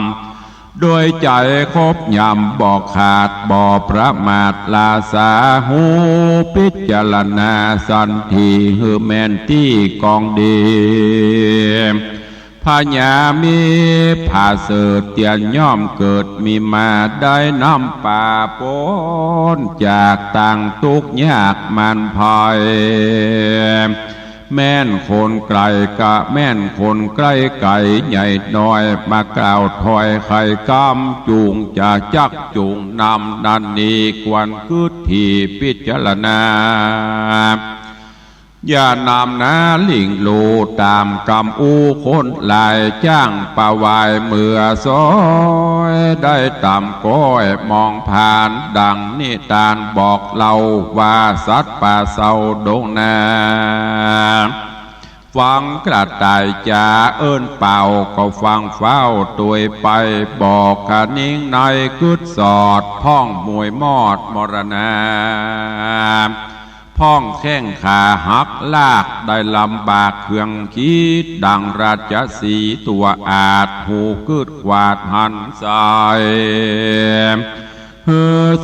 โดยใจคบยำบอกขาดบ่ประมาทลาสาหูพิจารณาสันทีฮือแมนที่กองดีพญามีผาเสดเตียนย่อมเกิดมีมาได้น้ำป่าปนจากต่างทุกยากมันพายแม่นคนไกลกะแม่นคนใกล้ไก่ใหญ่น้อยมากล่าวถอยไข่กำจูงจะจักจูงนำนันนี้กวนคืดที่พิจารณาอย่านำนาลิงโลตามกำอูคนลายจ้างป่าวายเมื่อซอยได้ตามก้อยมองผ่านดังนิทานบอกเล่าว่าสัตว์ป่าเศร้าดงนาฟังกระต่ายจ่าเอิ้นเป่าก็ฟังเฝ้าตัวไปบอกกะนิ่งในกึดสอดพ้องมวยมอดมรณา พ้องแข้งขาหักลากได้ลำบากเครื่องคิดดังราชสีตัวอาจหูกึดกวาดหันสาย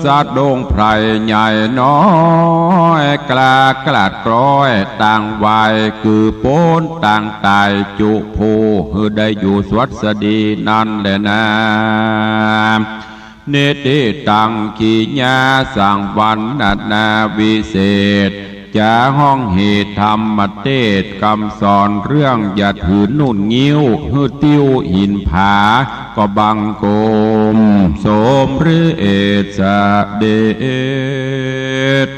สัตว์ดงไพรใหญ่น้อยกล้ากลาดกร้อยต่างวัยคือโป้นต่างตายจุผู้ได้อยู่สวัสดีนั่นแหละนะเนติตังขีญาสังวันนัตนาวิเศษจะห้องเหตุธรรมเทศคำสอนเรื่องอย่าถือนุ่นงิ้วหื้อติ้วหินผาก็บังโกมโสมหรือเอสเดช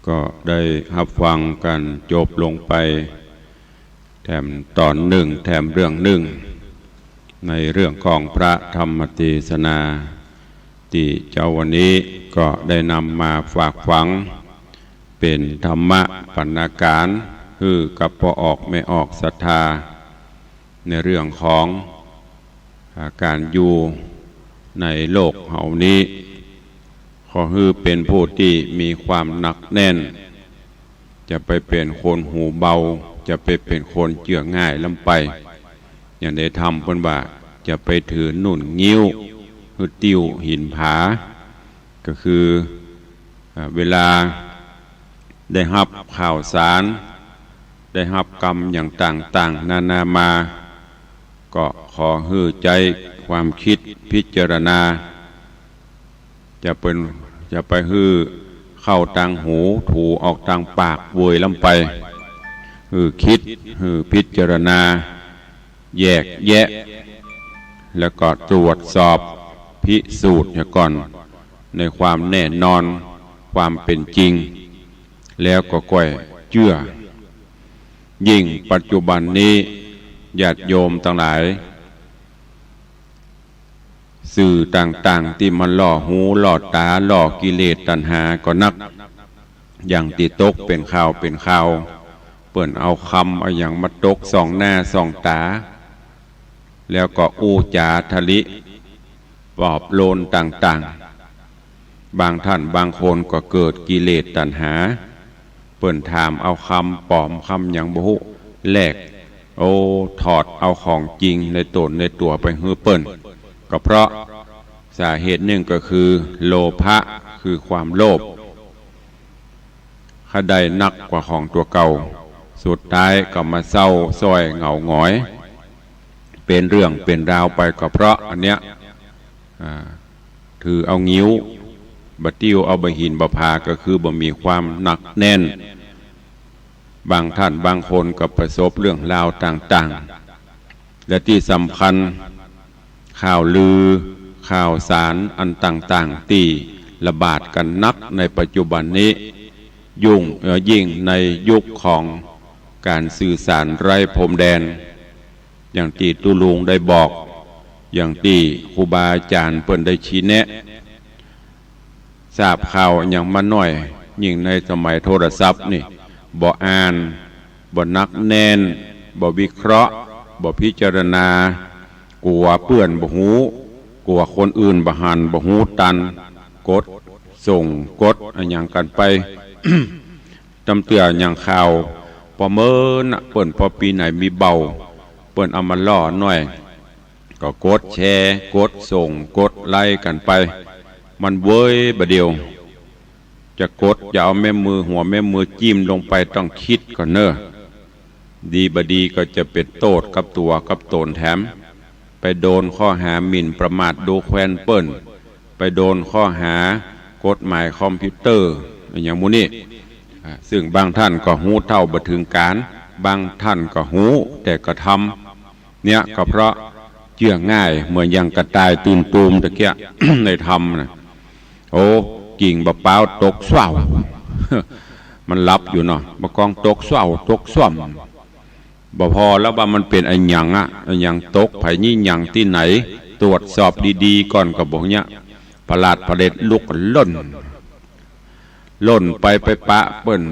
ก็ได้รับฟังกันจบลงไปแถมตอนหนึ่งแถมเรื่องหนึ่งในเรื่องของพระธรรมเทศนาที่เจ้าวันนี้ก็ได้นำมาฝากฝังเป็นธรรมะปรรณาการคือกับพอออกไม่ออกศรัทธาในเรื่องของการอยู่ในโลกเหล่านี้ขอให้เป็นผู้ที่มีความหนักแน่นจะไปเป็นคนหูเบาจะไปเป็นคนเจือง่ายลำไปอย่างได้ทำเพิ่นว่าจะไปถือนุ่นงิ้วคือติ้วหินผาก็คือเวลาได้รับข่าวสารได้รับกรรมอย่างต่างๆนานามาก็ขอฮือใจความคิดพิจารณาจะไปฮือเข้าทางหูถูออกทางปากเวยลำไปฮือคิดฮือพิจารณาแยกแยะแล้วก็ตรวจสอบพิสูจน์ก่อนในความแน่นอนความเป็นจริงแล้วก็ค่อยเชื่อยิ่งปัจจุบันนี้ญาติโยมทั้งหลายสื่อต่างๆที่มันล่อหูล่อตาล่อกิเลสตัณหาก็นักอย่างติตกเป็นข่าวเป็นข่าวเปิ่นเอาคำเอาอย่างมาตกส่องหน้าส่องตาแล้วก็อูจาทะลิปอบโลนต่างๆบางท่านบางคนก็เกิดกิเลสตัณหาเปิ่นถามเอาคำปลอมคำอย่างบุหุแลกถอดเอาของจริงในตนในตัวไปฮื้อเปิ่นก็เพราะสาเหตุหนึ่งก็คือโลภะคือความโลภข้าได้นักกว่าของตัวเก่าสุดท้ายก็มาเศร้าซ้อยเหงาหงอยเป็นเรื่องเป็นราวไปก็เพราะอันเนี้ยถือเอางิ้วบะติ้วเอาบะหินบะพาก็คือบ่มีความหนักแน่นบางท่านบางคนก็ประสบเรื่องราวต่างๆและที่สำคัญข่าวลือข่าวสารอันต่างๆที่ระบาดกันนักในปัจจุบันนี้ยิ่งในยุคของการสื่อสารไร้พรมแดนอย่างที่ตุลุงได้บอกอย่างที่ครูบาอาจารย์เปิ้นได้ชี้แนะทราบข่าวอย่างมาหน่อยยิ่งในสมัยโทรศัพท์นี่บ่อ่านบ่นักแน่นบ่วิเคราะห์บ่พิจารณากลัวเปื่อนบ่หูกลัวคนอื่นบ่หันบ่หูตันกดส่งกดอย่างกันไป จำเตืออย่างข่าวพอเมินเปิ้นพอปีไหนมีเบาเปิ้นเอามาล่อหน่อยก็กดแชร์กดส่งกดไล่กันไปมันเว้ยบะเดียวจะกดจะเอาแม่มือหัวแม่มือจิ้มลงไปต้องคิดก่อนเนอะดีบดีก็จะเป็นโทษกับตัวกับตนแถมไปโดนข้อหาหมิ่นประมาทดูแควนเปิ้นไปโดนข้อหากฎหมายคอมพิวเตอร์อย่างมูนี่ซึ่งบางท่านก็หูเท่าบ่ถึงการบางท่านก็หูแต่ก็ทำเนี่ยก็เพราะเชื่อง่ายเหมือนอย่างกระต่ายตื่นตูมตะเกีย ในธรรมนะกิ่งบะเป้าตกสว่าว มันรับอยู่เนาะบะกองตกสว่าวตกส่วมบ่พอแล้วว่ามันเป็นไอ้หยังไอ้หยังตกไผนี่หยังที่ไหนตรวจสอบดีๆก่อนก็บอกเนี่ยประหลาดประเด็ดลุกล่นไปปะเปิ้น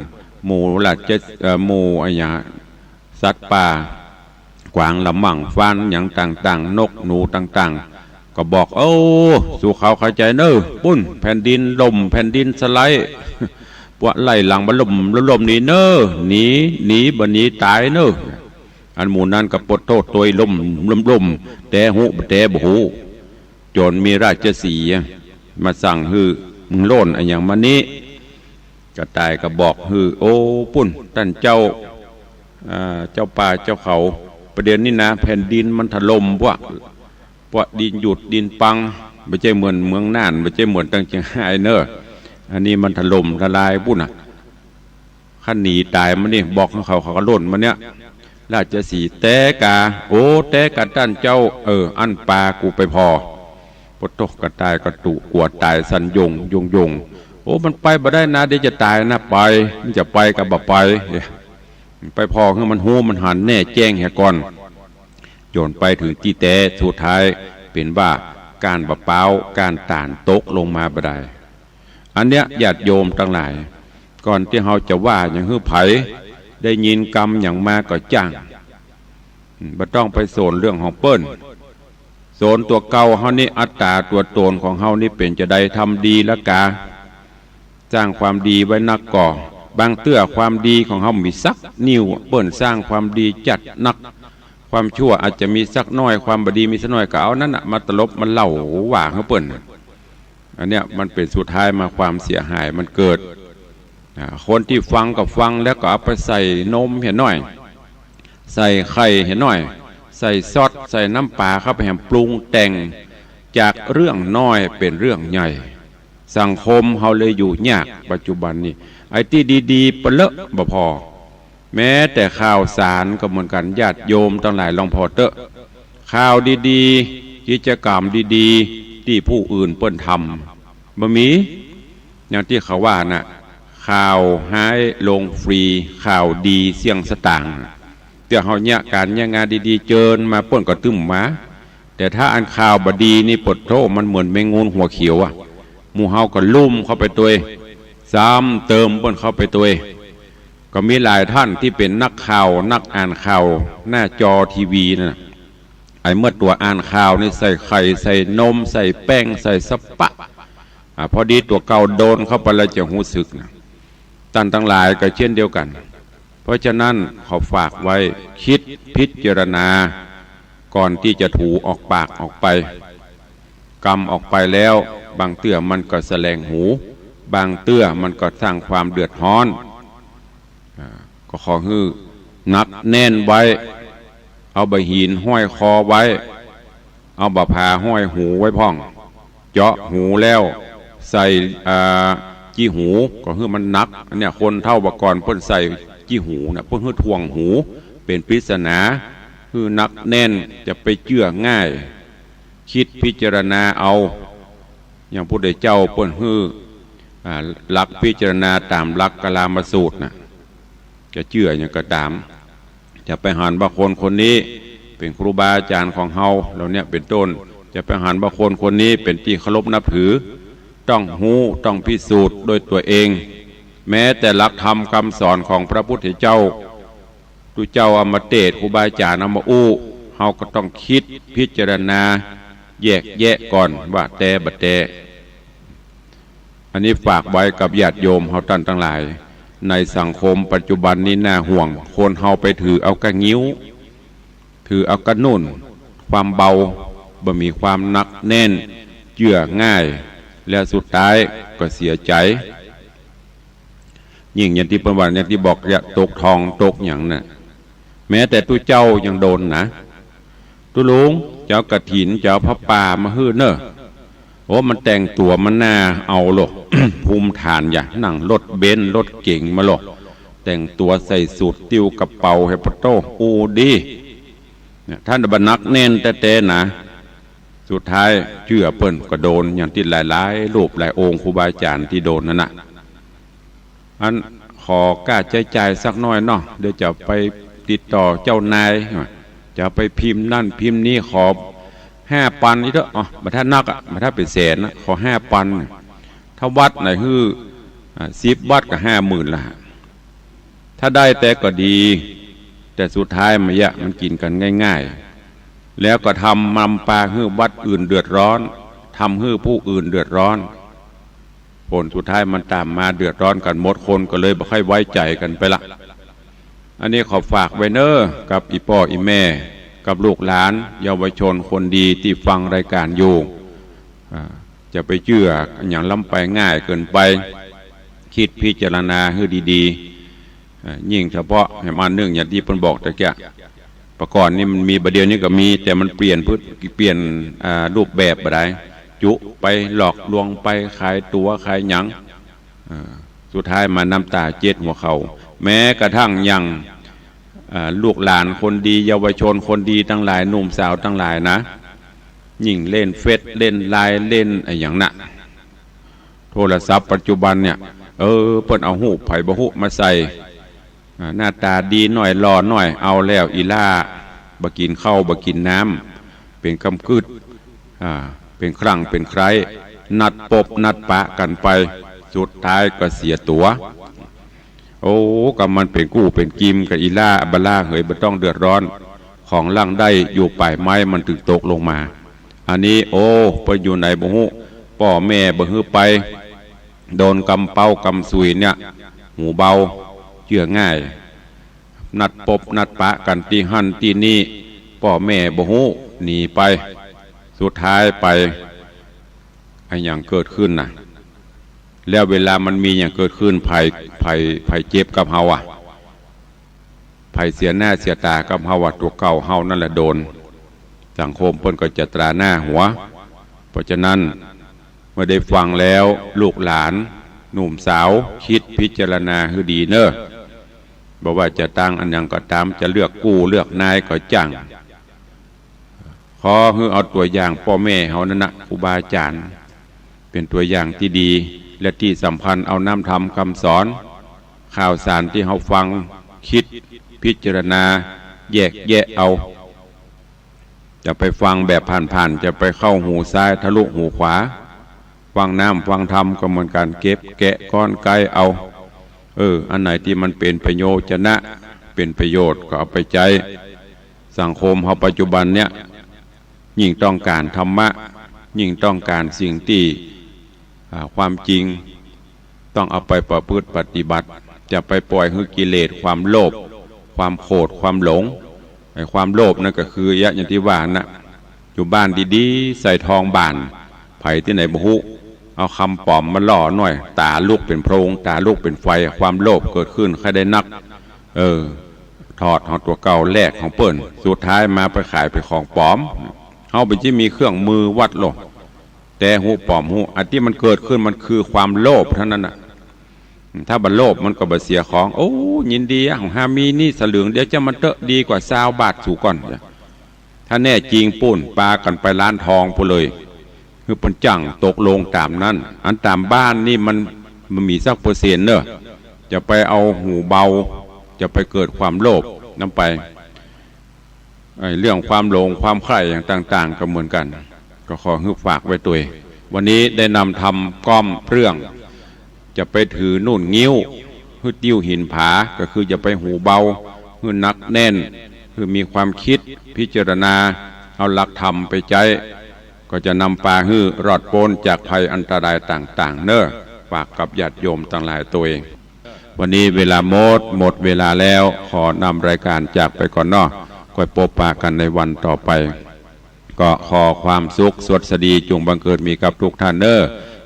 หมู่หลักจะหมู่ไอ้หยังสัตว์ป่ากวางละมั่งฟันอย่างต่างๆนกหนูต่างๆ ก็บอกสู่เขาเข้าใจเนอะปุ้นแผ่นดินลมแผ่นดินสไลด์ปวดไหลหลังบรรลมนี่เนอะหนีบันนี้ตายเนอะอันหมู่นั้นกับปดโทษตัวลมแต่หูแต่บหูจนมีราชสีห์มาสั่งฮือมึงโล่นอย่างมันนี้กระต่ายก็บอกฮือโอ้ปุ้นท่านเจ้าป่าเจ้าเขาประเด็นนี้นะแผ่นดินมันถล่มพวกดินหยุดดินปังไม่ใช่เหมือนเมืองน่านไม่ใช่เหมือนตั้งเชียงรายเนอะอันนี้มันถล่มทลายปุ้นขั้นหนีตายมันนี่บอกเขาก็ล่นมันเนี้ยราชสีห์แต่กาแต่กาท่านเจ้าอันปลากูไปพอปตกกระตายกระตุกวดตายสันยงมันไปบ่ได้นะเดี๋ยวจะตายนะไปมันจะไปกับบ่ไปพอคือมันหูมันหันแน่แจ้งแหก่อนโยนไปถึงที่แต่สุดท้ายเป็นว่าการบะเป้าการต่านตกลงมาบ่ได้อันเนี้ยญาติโยมทั้งหลายก่อนที่เราจะว่าอย่างฮื้อไผได้ยินกรรมอย่างมาก็จ้างบ่ต้องไปโซนเรื่องของเปิ้นโซนตัวเก่าเฮานี่อัตตาตัวตนของเฮานี่เป็นจะได้ทำดีละกาสร้างความดีไว้นักก่อบางเตื้อความดีของเฮามีสักนิ้วเปิ้นสร้างความดีจัดนักความชั่วอาจจะมีสักน้อยความบดีมีสักน้อยก็เอานั่นน่ะมาตลบมันเล่าว่าเฮาเปิ้นอันเนี้ยมันเป็นสุดท้ายมาความเสียหายมันเกิดคนที่ฟังกับฟังแล้วก็เอาไปใส่นมเห็นหน่อยใส่ไข่เห็นหน่อยใส่ซอสใส่น้ำปลาเข้าไปแหมปรุงแต่งจากเรื่องน้อยเป็นเรื่องใหญ่สังคมเฮาเลยอยู่ยากปัจจุบันนี้ไอ้ที่ดีๆเปเลอะบ่พอแม้แต่ข่าวสารก็เหมือนกันญาติโยมทั้งหลายลองพอเตอะข่าวดีๆกิจกรรมดีๆที่ผู้อื่นเปิ้นทำบ่มีอย่างที่เขาว่าน่ะข่าวหายลงฟรีข่าวดีเสี่ยงสตางค์เดี๋ยวเฮาเนี่ยการเนี่ยงานดีๆเจิญมาเปิ้นก็ตึ้มมาแต่ถ้าอันข่าวบดีนี่ปดโทมันเหมือนแมงงูหัวเขียวหมู่เฮาก็ลุ่มเข้าไปตัวซ้ำเติมเปิ้นเข้าไปตัวก็มีหลายท่านที่เป็นนักข่าวนักอ่านข่าวหน้าจอทีวีน่ะไอ้เมื่อตัวอ่านข่าวนี่ใส่ไข่ใส่นมใส่แป้งใส่สปะพอดีตัวเก่าโดนเข้าไปแล้วจะหูสึกนะท่านทั้งหลายก็เช่นเดียวกันเพราะฉะนั้นขอฝากไว้คิดพิจารณาก่อนที่จะถูออกปากออกไปกรรมออกไปแล้วบางเตื้อมันก็แสลงหูบางเตื้อมันก็สร้างความเดือดร้อนก็ขอฮื้อนักแน่นไว้เอาใบหินห้อยคอไว้เอาบะพาห้อยหูไว้พ่องเจาะหูแล้วใส่จี้หูก็คือมันนักเนี่ยคนเท่าบกรเพิ่นใส่จี้หูนะเพิ่นคือทวงหูเป็นปริศนาคือนักแน่นจะไปเชื่อง่ายคิดพิจารณาเอาอย่างพระพุทธเจ้าเพิ่นคือหลักพิจารณาตามหลักกลามสูตรนะจะเชื่ออย่างก็ตามจะไปหันว่าคนนี้เป็นครูบาอาจารย์ของเฮาเราเนี่ยเป็นต้นจะไปหันว่าคนนี้เป็นที่เคารพนับถือต้องหูต้องพิสูจน์โดยตัวเองแม้แต่หลักธรรมคำสอนของพระพุทธเจ้าตุเจ้าเอามาเทศน์ครูบาอาจารย์เอามาอู้เฮาก็ต้องคิดพิจารณาแยกแยะก่อนว่าแต่บัดแต่อันนี้ฝากไว้กับญาติโยมเฮาท่านทั้งหลายในสังคมปัจจุบันนี้น่าห่วงคนเฮาไปถือเอากระงิ้วถือเอากระนุ่นความเบาบ่มีความหนักแน่นเชื่อง่ายและสุดท้ายก็เสียใจยิ่งอย่างที่ประวัติอย่างที่บอกจะตกทองตกอย่างน่ะแม้แต่ตู้เจ้ายังโดนนะตู้ลุงเจ้ากระถินเจ้าพระป่ามาฮื้อเนอะโอ้มันแต่งตัวมันน่าเอาหรอก ภูมิฐานอย่างนั่งรถเบนซ์รถเก่งมาหรอกแต่งตัวใส่สูทติ้วกระเป๋าเฮปโต้อูดีท่านบรรนักแน่นแต่นะสุดท้ายเชื่อเปิ้นก็โดนอย่างที่หลายๆรูปหลายองค์ครูบาอาจารย์ที่โดนนั่นน่ะอันขอกล้าใจสักน้อยเนาะเดี๋ยวจะไปติดต่อเจ้านายจะไปพิมพ์นั่นพิมพ์นี้ขอ5,000นี่เถอะมาถ้านักมาถ้าเป็นแสนนะขอ5,000ถ้าวัดไหนคือ10 วัดก็50,000ละถ้าได้แต่ก็ดีแต่สุดท้ายมันมันกินกันง่าย แล้วก็ทำนำปลาฮื้อวัดอื่นเดือดร้อนทำฮื้อผู้อื่นเดือดร้อนผลสุดท้ายมันตามมาเดือดร้อนกันหมดคนก็เลยไม่ค่อยไว้ใจกันไปละอันนี้ขอฝากไว้เนอกับอีพ่ออีแม่กับลูกหลานเยาวชนคนดีที่ฟังรายการอยู่จะไปเชื่ออย่างล้ำไปง่ายเกินไปคิดพิจารณาให้ดีๆยิ่งเฉพาะให้มาเนื่องอย่างที่เพิ่นบอกตะเกียประกอบนี่มันมีประเดี๋ยวนี้ก็มีแต่มันเปลี่ยนรูปแบบอะไรจุไปหลอกลวงไปขายตัวขายหยังสุดท้ายมาน้ำตาเจ็ดหัวเขาแม้กระทั่งยังลูกหลานคนดีเยาวชนคนดีทั้งหลายหนุ่มสาวทั้งหลายนะยิ่งเล่นเฟซเล่นไลน์เล่นไอ้อย่างน่ะโทรศัพท์ปัจจุบันเนี่ยเพิ่นเอาหูไผ่บะหุมาใส่หน้าตาดีหน่อยรอหน่อยเอาแล้วอีล่าบะกินข้าวบะกินน้ำเป็นกำกึดเป็นครั้งเป็นใครนัดปบนัดปะกันไปสุดท้ายก็เสียตัวโอ้กับมันเป็นกู้เป็นกิมกับอีล่าบล่าเหยบ่ต้องเดือดร้อนของล่างได้อยู่ป่ายไม้มันถึงตกลงมาอันนี้ไปอยู่ไหนบ่ฮู้พ่อแม่บ่ฮื้อไปโดนกำเป้ากำสุยเนี่ยหูเบาเชื่อง่ายนัดปบนัดปะกันตีหันตีนี่พ่อแม่บ่ฮู้หนีไปสุดท้ายไปไอ้อย่างเกิดขึ้นน่ะแล้วเวลามันมีอย่างเกิดขึ้นภัยเจ็บกับเฮาภัยเสียหน้าเสียตากับเฮาตัวเก่าเฮานั่นแหละโดนสังคมเพิ่นก็จะตราหน้าหัวเพราะฉะนั้นเมื่อได้ฟังแล้วลูกหลานหนุ่มสาวคิดพิจารณาให้ดีเนอะบอกว่าจะตั้งอันยังก็ตามจะเลือกกู้เลือกนายก็จังขอให้เอาตัวอย่างพ่อแม่เฮานั่นนะครูบาอาจารย์เป็นตัวอย่างที่ดีและที่สำคัญเอาน้ำธรรมคำสอนข่าวสารที่เฮาฟังคิดพิจารณาแยกแยะเอาจะไปฟังแบบผ่านๆจะไปเข้าหูซ้ายทะลุหูขวาฟังน้ำฟังธรรมก็เหมือนกันเก็บแกะก้อนไกเอาอันไหนที่มันเป็นประโยชน์จะนะเป็นประโยชน์ก็เอาไปใจสังคมเฮาปัจจุบันเนี่ยยิ่งต้องการธรรมะยิ่งต้องการสิ่งที่ความจริงต้องเอาไปประพฤติปฏิบัติจะไปปล่อยให้กิเลสความโลภความโกรธความหลงไอ้ความโลภนั่นก็คืออย่างที่ว่านะอยู่บ้านดีๆใส่ทองบานไผ่ที่ไหนบ่ฮู้เอาคำปลอมมาล่อหน่อยตาลูกเป็นโพรงตาลูกเป็นไฟความโลภเกิดขึ้นใครได้นักถอดของตัวเก่าแลกของเปิ้นสุดท้ายมาไปขายไปของปลอมเฮาเป็นที่มีเครื่องมือวัดโลกแต่หูปลอมหูอันที่มันเกิดขึ้นมันคือความโลภเท่านั้นน่ะถ้าบัโลภมันก็บ่เสียของยินดีของฮามีนี่สลึงเดี๋ยวจะมันเตอะดีกว่า20 บาทสู่ก่อนถ้าแน่จริงปุ่นปลากันไปร้านทองพุ่นเลยคือปัญจังตกลงตามนั้นอันตามบ้านนี่มันมีสักเปอร์เซ็นต์เนอะจะไปเอาหูเบาจะไปเกิดความโลภนำไปเรื่องความหลงความใคร่อย่างต่างๆก็เหมือนกันก็ขอให้ฝากไว้ตัววันนี้ได้นำทำก้อมเรื่องจะไปถือนุ่นงิ้วหื้อติ้วหินผาก็คือจะไปหูเบาหื้อนักแน่นคือมีความคิดพิจารณาเอาหลักธรรมไปใจก็จะนำปลาหื้อรอดพ้นจากภัยอันตรายต่างๆเนอะฝากกับญาติโยมต่างหลายตัวเองวันนี้เวลาหมดเวลาแล้วขอนำรายการจากไปก่อนเนาะค่อยพบปะกันในวันต่อไปก็ขอความสุขสวัสดีจงบังเกิดมีกับทุกท่านเนอ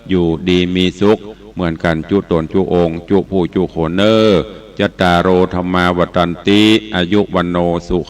อยู่ดีมีสุขเหมือนกันจุตนจุองค์จุผู้จุโขนเนอจัตตารโอธรรมาวัตันติอายุวันโนสุ